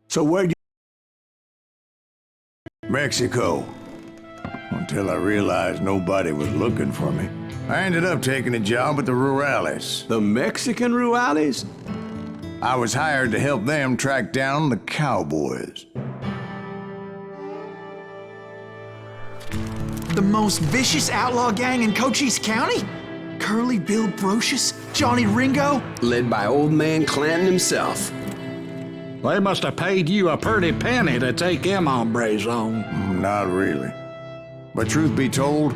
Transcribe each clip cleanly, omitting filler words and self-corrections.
So where'd you... Mexico. Until I realized nobody was looking for me. I ended up taking a job with the Rurales. The Mexican Rurales? I was hired to help them track down the cowboys. The most vicious outlaw gang in Cochise County? Curly Bill Brocious? Johnny Ringo? Led by old man Clanton himself. They must have paid you a pretty penny to take them hombres on. Not really. But truth be told,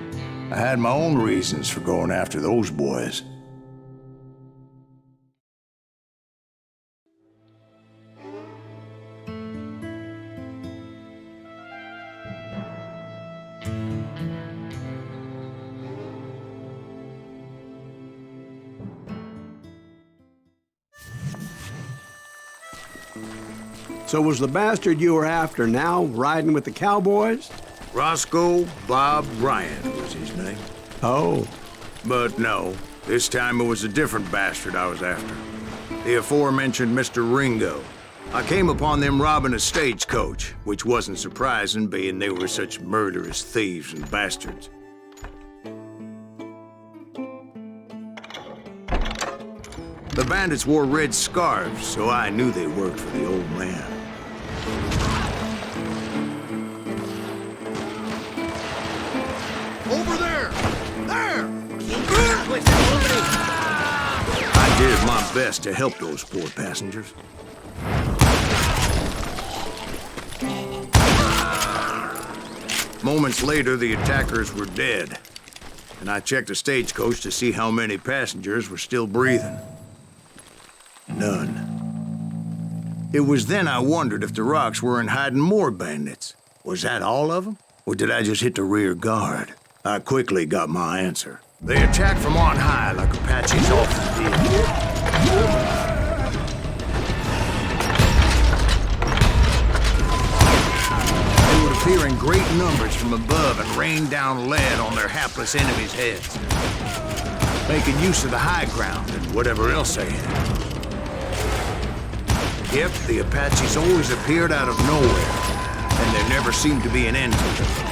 I had my own reasons for going after those boys. So was the bastard you were after now riding with the cowboys? Roscoe Bob Bryant was his name. Oh. But no, this time it was a different bastard I was after. The aforementioned Mr. Ringo. I came upon them robbing a stagecoach, which wasn't surprising, being they were such murderous thieves and bastards. The bandits wore red scarves, so I knew they worked for the old man. Over there! There! I did my best to help those poor passengers. Moments later, the attackers were dead, and I checked the stagecoach to see how many passengers were still breathing. None. It was then I wondered if the rocks weren't hiding more bandits. Was that all of them? Or did I just hit the rear guard? I quickly got my answer. They attacked from on high like Apaches often did. They would appear in great numbers from above and rain down lead on their hapless enemies' heads, making use of the high ground and whatever else they had. Yep, the Apaches always appeared out of nowhere, and there never seemed to be an end to them.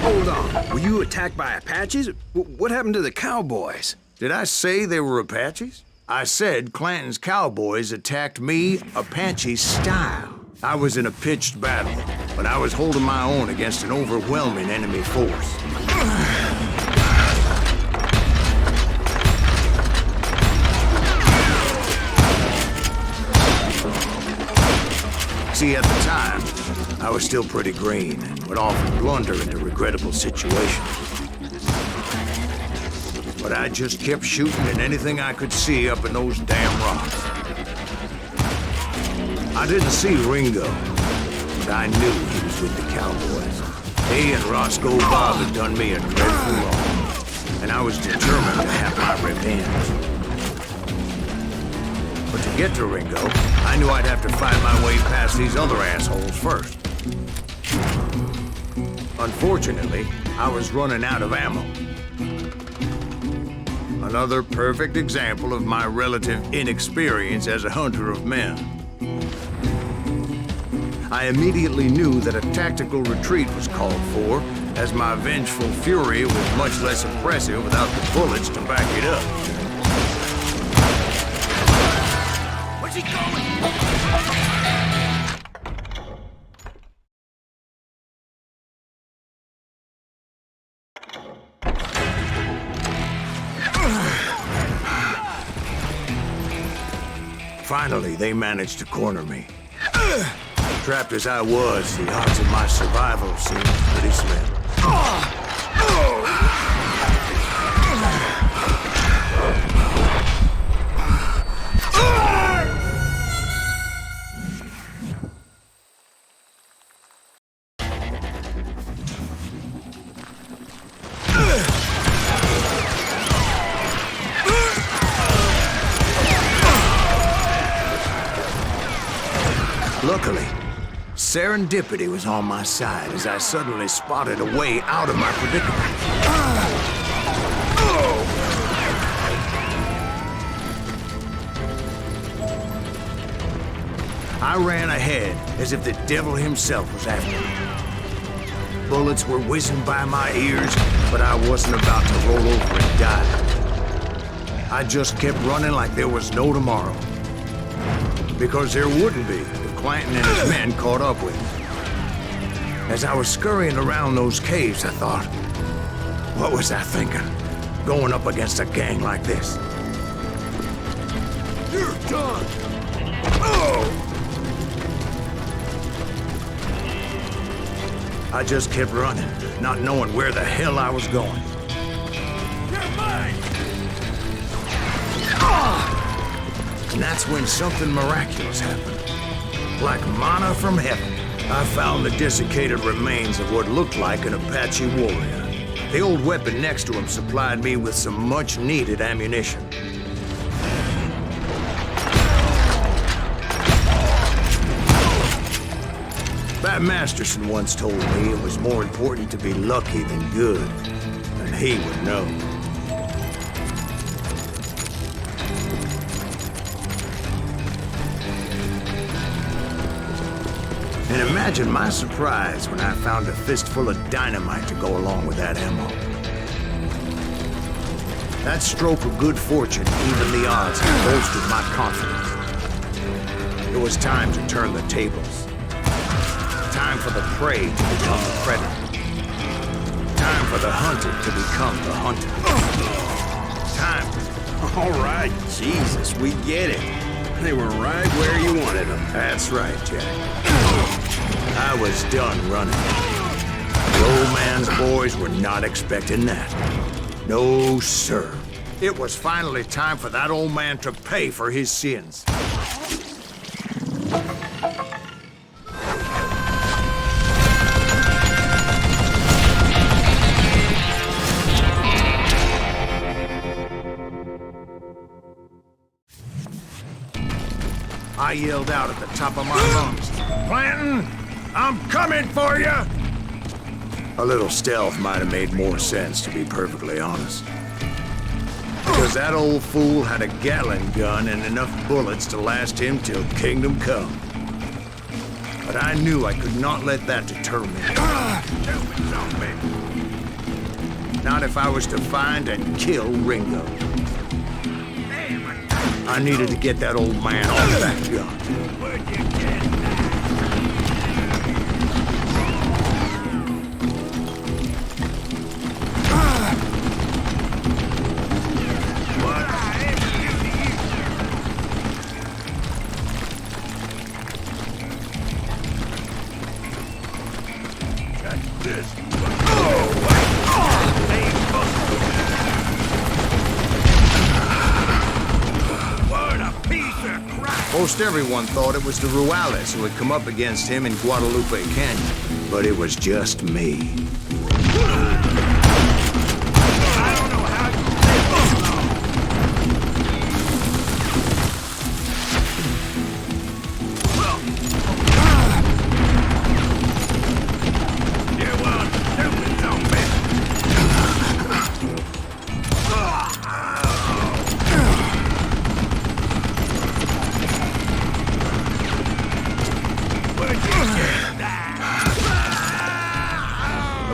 Hold on. Were you attacked by Apaches? What happened to the cowboys? Did I say they were Apaches? I said Clanton's cowboys attacked me Apache style. I was in a pitched battle, but I was holding my own against an overwhelming enemy force. See, at the time, I was still pretty green and would often blunder into regrettable situations. But I just kept shooting at anything I could see up in those damn rocks. I didn't see Ringo, but I knew he was with the cowboys. He and Roscoe Bob had done me a dreadful wrong, and I was determined to have my revenge. But to get to Ringo, I knew I'd have to find my way past these other assholes first. Unfortunately, I was running out of ammo. Another perfect example of my relative inexperience as a hunter of men. I immediately knew that a tactical retreat was called for, as my vengeful fury was much less impressive without the bullets to back it up. Where's he going? Finally, they managed to corner me. Trapped as I was, the odds of my survival seemed pretty slim. Luckily, serendipity was on my side as I suddenly spotted a way out of my predicament. I ran ahead as if the devil himself was after me. Bullets were whizzing by my ears, but I wasn't about to roll over and die. I just kept running like there was no tomorrow. Because there wouldn't be if Clanton and his men caught up with me. As I was scurrying around those caves, I thought, what was I thinking? Going up against a gang like this? You're done! Oh! I just kept running, not knowing where the hell I was going. You're mine! And that's when something miraculous happened. Like manna from heaven, I found the desiccated remains of what looked like an Apache warrior. The old weapon next to him supplied me with some much-needed ammunition. Bat Masterson once told me it was more important to be lucky than good, and he would know. And imagine my surprise when I found a fistful of dynamite to go along with that ammo. That stroke of good fortune evened the odds and bolstered my confidence. It was time to turn the tables. Time for the prey to become the predator. Time for the hunted to become the hunted. Time. All right, Jesus, we get it. They were right where you wanted them. That's right, Jack. I was done running. The old man's boys were not expecting that. No, sir. It was finally time for that old man to pay for his sins. I yelled out at the top of my lungs, "Clanton, I'm coming for you!" A little stealth might have made more sense, to be perfectly honest. Because that old fool had a Gatling gun and enough bullets to last him till kingdom come. But I knew I could not let that deter me. Not if I was to find and kill Ringo. I needed to get that old man off that gun. Where'd you get that? What I ever do to you? That's this. Most everyone thought it was the Ruales who had come up against him in Guadalupe Canyon, but it was just me.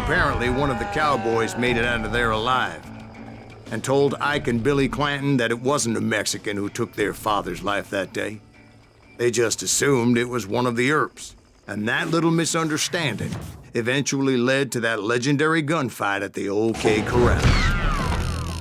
Apparently, one of the cowboys made it out of there alive and told Ike and Billy Clanton that it wasn't a Mexican who took their father's life that day. They just assumed it was one of the Earps, and that little misunderstanding eventually led to that legendary gunfight at the OK Corral.